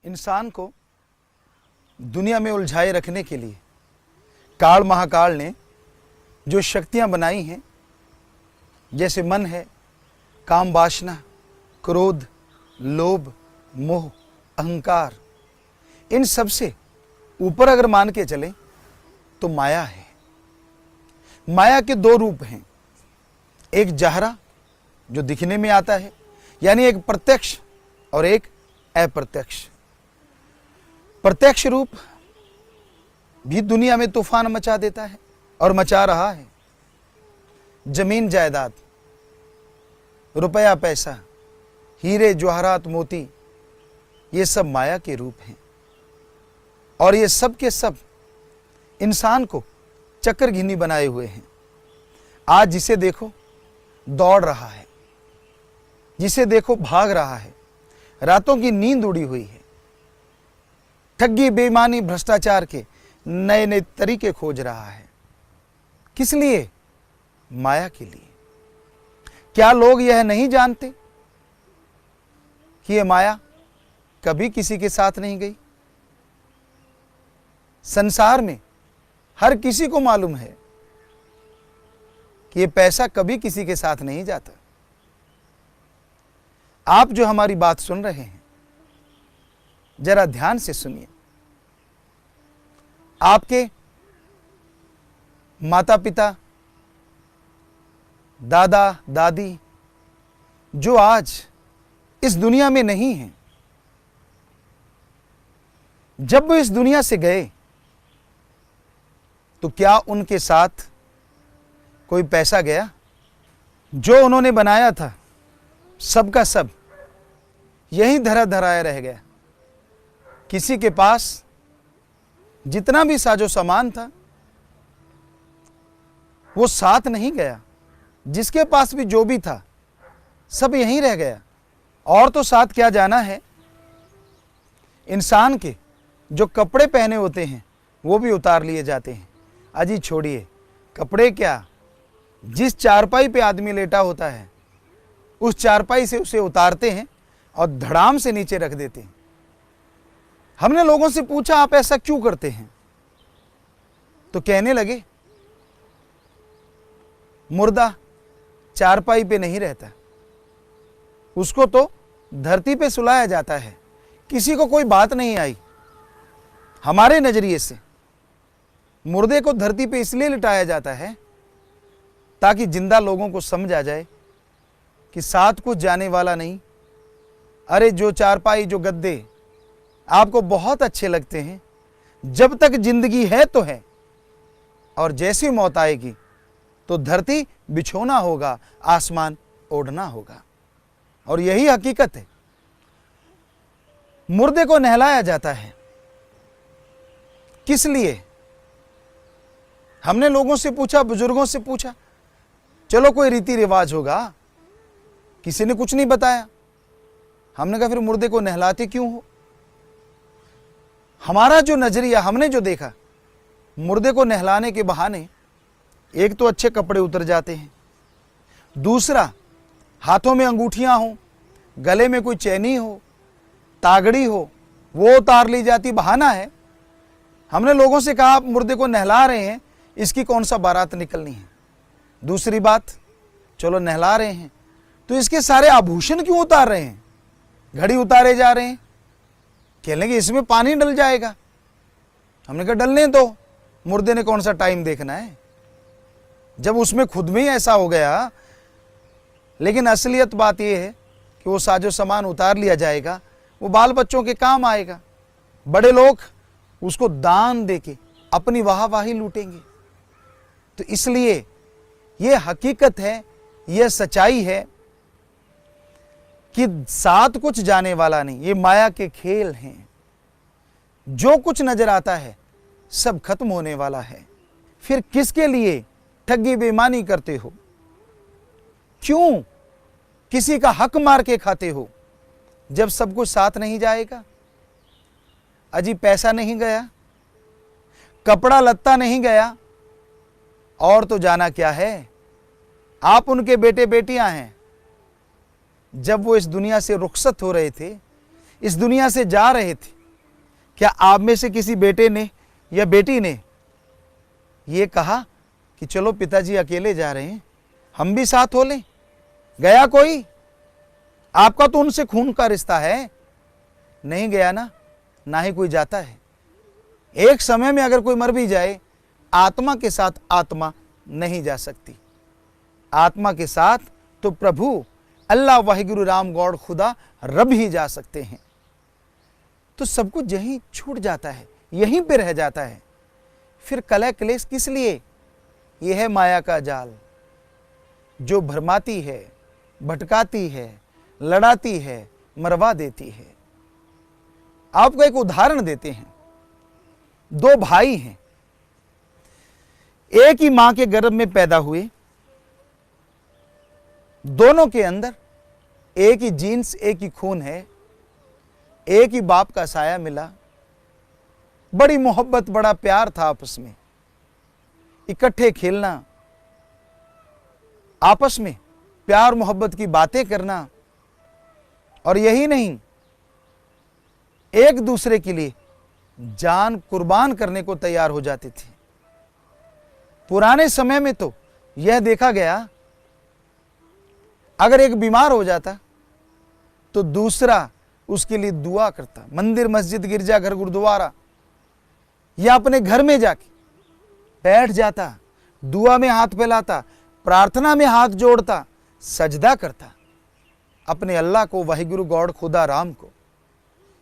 इंसान को दुनिया में उलझाए रखने के लिए काल महाकाल ने जो शक्तियां बनाई हैं, जैसे मन है, काम वासना, क्रोध, लोभ, मोह, अहंकार, इन सब से ऊपर अगर मान के चलें तो माया है। माया के दो रूप हैं, एक जहरा जो दिखने में आता है, यानी एक प्रत्यक्ष और एक अप्रत्यक्ष। प्रत्यक्ष रूप भी दुनिया में तूफान मचा देता है और मचा रहा है। जमीन जायदाद, रुपया पैसा, हीरे जवाहरात मोती, ये सब माया के रूप हैं और ये सब के सब इंसान को चक्रघिनी बनाए हुए हैं। आज जिसे देखो दौड़ रहा है, जिसे देखो भाग रहा है, रातों की नींद उड़ी हुई है, ठगी बेईमानी भ्रष्टाचार के नए नए तरीके खोज रहा है। किस लिए? माया के लिए। क्या लोग यह नहीं जानते कि यह माया कभी किसी के साथ नहीं गई? संसार में हर किसी को मालूम है कि यह पैसा कभी किसी के साथ नहीं जाता। आप जो हमारी बात सुन रहे हैं, जरा ध्यान से सुनिए। आपके माता पिता, दादा दादी जो आज इस दुनिया में नहीं हैं, जब वो इस दुनिया से गए तो क्या उनके साथ कोई पैसा गया? जो उन्होंने बनाया था सब का सब यही धरा धराया रह गया। किसी के पास जितना भी साजो सामान था वो साथ नहीं गया। जिसके पास भी जो भी था सब यहीं रह गया। और तो साथ क्या जाना है। इंसान के जो कपड़े पहने होते हैं वो भी उतार लिए जाते हैं। अजी छोड़िए कपड़े, क्या जिस चारपाई पे आदमी लेटा होता है उस चारपाई से उसे उतारते हैं और धड़ाम से नीचे रख देते हैं। हमने लोगों से पूछा आप ऐसा क्यों करते हैं? तो कहने लगे मुर्दा चारपाई पे नहीं रहता, उसको तो धरती पे सुलाया जाता है। किसी को कोई बात नहीं आई। हमारे नजरिए से मुर्दे को धरती पे इसलिए लिटाया जाता है ताकि जिंदा लोगों को समझ आ जाए कि साथ कुछ जाने वाला नहीं। अरे जो चारपाई, जो गद्दे आपको बहुत अच्छे लगते हैं, जब तक जिंदगी है तो है, और जैसी मौत आएगी तो धरती बिछोना होगा, आसमान ओढ़ना होगा। और यही हकीकत है। मुर्दे को नहलाया जाता है किस लिए? हमने लोगों से पूछा, बुजुर्गों से पूछा, चलो कोई रीति रिवाज होगा। किसी ने कुछ नहीं बताया। हमने कहा फिर मुर्दे को नहलाते क्यों हो? हमारा जो नजरिया, हमने जो देखा, मुर्दे को नहलाने के बहाने एक तो अच्छे कपड़े उतर जाते हैं, दूसरा हाथों में अंगूठियां हो, गले में कोई चैनी हो, तागड़ी हो, वो उतार ली जाती, बहाना है। हमने लोगों से कहा आप मुर्दे को नहला रहे हैं, इसकी कौन सा बारात निकलनी है? दूसरी बात, चलो नहला रहे हैं तो इसके सारे आभूषण क्यों उतार रहे हैं? घड़ी उतारे जा रहे हैं। कह लेंगे इसमें पानी डल जाएगा। हमने कहा डलने दो, मुर्दे ने कौन सा टाइम देखना है जब उसमें खुद में ही ऐसा हो गया। लेकिन असलियत बात यह है कि वो साजो सामान उतार लिया जाएगा, वो बाल बच्चों के काम आएगा। बड़े लोग उसको दान देके अपनी वाहवाही लूटेंगे। तो इसलिए ये हकीकत है, यह सच्चाई है कि साथ कुछ जाने वाला नहीं। ये माया के खेल हैं। जो कुछ नजर आता है सब खत्म होने वाला है। फिर किसके लिए ठगी बेईमानी करते हो? क्यों किसी का हक मार के खाते हो जब सब कुछ साथ नहीं जाएगा? अजी पैसा नहीं गया, कपड़ा लत्ता नहीं गया, और तो जाना क्या है? आप उनके बेटे बेटियां हैं। जब वो इस दुनिया से रुखसत हो रहे थे, इस दुनिया से जा रहे थे, क्या आप में से किसी बेटे ने या बेटी ने ये कहा कि चलो पिताजी अकेले जा रहे हैं, हम भी साथ हो लें? गया कोई? आपका तो उनसे खून का रिश्ता है। नहीं गया ना ही कोई जाता है। एक समय में अगर कोई मर भी जाए, आत्मा के साथ आत्मा नहीं जा सकती। आत्मा के साथ तो प्रभु अल्लाह वाहिगुरु राम गॉड खुदा रब ही जा सकते हैं। तो सब कुछ यहीं छूट जाता है, यहीं पे रह जाता है। फिर कलह क्लेश किस लिए? यह है माया का जाल जो भरमाती है, भटकाती है, लड़ाती है, मरवा देती है। आपको एक उदाहरण देते हैं। दो भाई हैं, एक ही मां के गर्भ में पैदा हुए, दोनों के अंदर एक ही जीन्स, एक ही खून है, एक ही बाप का साया मिला, बड़ी मोहब्बत, बड़ा प्यार था आपस में, इकट्ठे खेलना, आपस में प्यार मोहब्बत की बातें करना, और यही नहीं, एक दूसरे के लिए जान कुर्बान करने को तैयार हो जाते थे। पुराने समय में तो यह देखा गया, अगर एक बीमार हो जाता तो दूसरा उसके लिए दुआ करता। मंदिर, मस्जिद, गिरजाघर, गुरुद्वारा या अपने घर में जाके बैठ जाता, दुआ में हाथ फैलाता, प्रार्थना में हाथ जोड़ता, सजदा करता अपने अल्लाह को, वाहिगुरु गॉड खुदा राम को।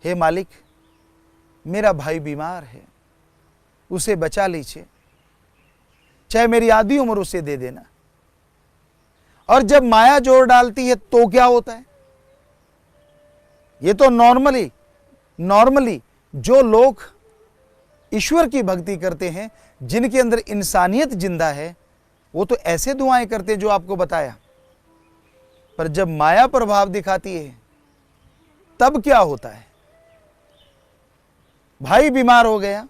हे मालिक, मेरा भाई बीमार है, उसे बचा लीजिए, चाहे मेरी आधी उम्र उसे दे देना। और जब माया जोर डालती है तो क्या होता है? ये तो नॉर्मली जो लोग ईश्वर की भक्ति करते हैं, जिनके अंदर इंसानियत जिंदा है, वो तो ऐसे दुआएं करते हैं जो आपको बताया। पर जब माया प्रभाव दिखाती है तब क्या होता है? भाई बीमार हो गया,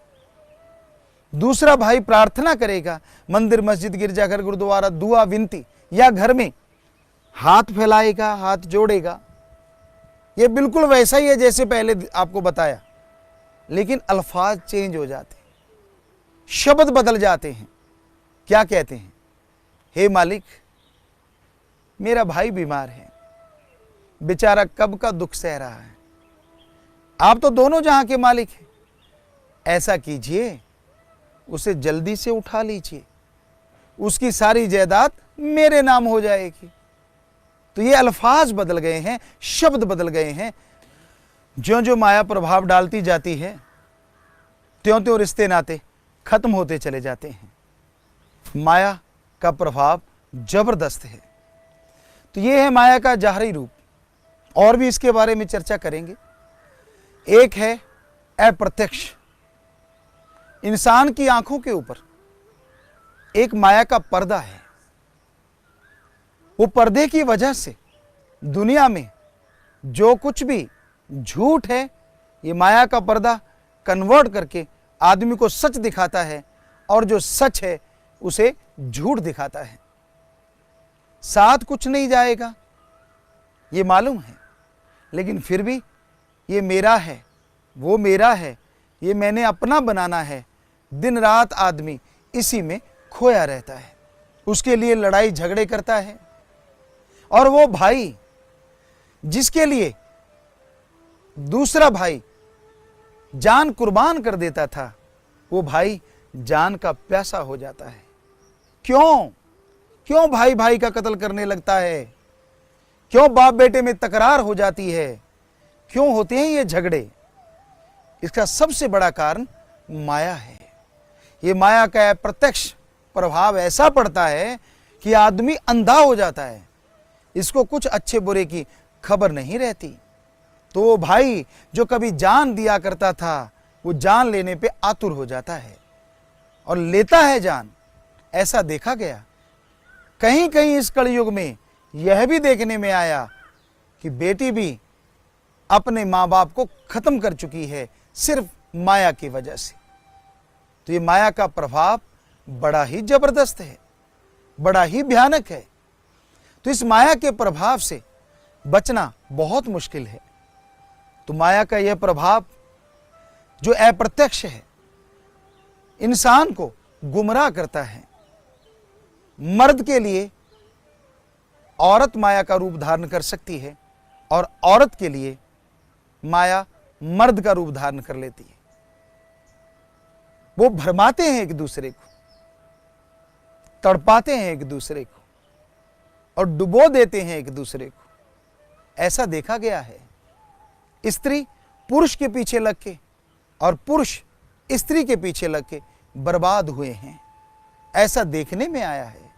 दूसरा भाई प्रार्थना करेगा, मंदिर, मस्जिद, गिरजाघर, गुरुद्वारा, दुआ, विनती, या घर में हाथ फैलाएगा, हाथ जोड़ेगा। ये बिल्कुल वैसा ही है जैसे पहले आपको बताया, लेकिन अल्फाज चेंज हो जाते हैं, शब्द बदल जाते हैं। क्या कहते हैं? हे मालिक, मेरा भाई बीमार है, बेचारा कब का दुख सह रहा है, आप तो दोनों जहां के मालिक हैं, ऐसा कीजिए, उसे जल्दी से उठा लीजिए, उसकी सारी जायदाद मेरे नाम हो जाएगी। तो ये अल्फाज बदल गए हैं, शब्द बदल गए हैं। ज्यों ज्यों माया प्रभाव डालती जाती है, त्यों त्यों रिश्ते नाते खत्म होते चले जाते हैं। माया का प्रभाव जबरदस्त है। तो ये है माया का जाहरी रूप। और भी इसके बारे में चर्चा करेंगे। एक है अप्रत्यक्ष। इंसान की आंखों के ऊपर एक माया का पर्दा है। वो पर्दे की वजह से दुनिया में जो कुछ भी झूठ है, ये माया का पर्दा कन्वर्ट करके आदमी को सच दिखाता है, और जो सच है उसे झूठ दिखाता है। साथ कुछ नहीं जाएगा, ये मालूम है, लेकिन फिर भी ये मेरा है, वो मेरा है, ये मैंने अपना बनाना है। दिन रात आदमी इसी में खोया रहता है, उसके लिए लड़ाई झगड़े करता है। और वो भाई जिसके लिए दूसरा भाई जान कुर्बान कर देता था, वो भाई जान का प्यासा हो जाता है। क्यों भाई भाई का कत्ल करने लगता है? क्यों बाप बेटे में तकरार हो जाती है? क्यों होते हैं ये झगड़े? इसका सबसे बड़ा कारण माया है। ये माया का प्रत्यक्ष प्रभाव ऐसा पड़ता है कि आदमी अंधा हो जाता है, इसको कुछ अच्छे बुरे की खबर नहीं रहती। तो वो भाई जो कभी जान दिया करता था, वो जान लेने पे आतुर हो जाता है और लेता है जान। ऐसा देखा गया। कहीं कहीं इस कलयुग में यह भी देखने में आया कि बेटी भी अपने माँ बाप को खत्म कर चुकी है, सिर्फ माया की वजह से। तो ये माया का प्रभाव बड़ा ही जबरदस्त है, बड़ा ही भयानक है। तो इस माया के प्रभाव से बचना बहुत मुश्किल है। तो माया का यह प्रभाव जो अप्रत्यक्ष है, इंसान को गुमराह करता है। मर्द के लिए औरत माया का रूप धारण कर सकती है और औरत के लिए माया मर्द का रूप धारण कर लेती है। वो भरमाते हैं एक दूसरे को, तड़पाते हैं एक दूसरे को और डुबो देते हैं एक दूसरे को। ऐसा देखा गया है। स्त्री पुरुष के पीछे लग के और पुरुष स्त्री के पीछे लग के बर्बाद हुए हैं। ऐसा देखने में आया है।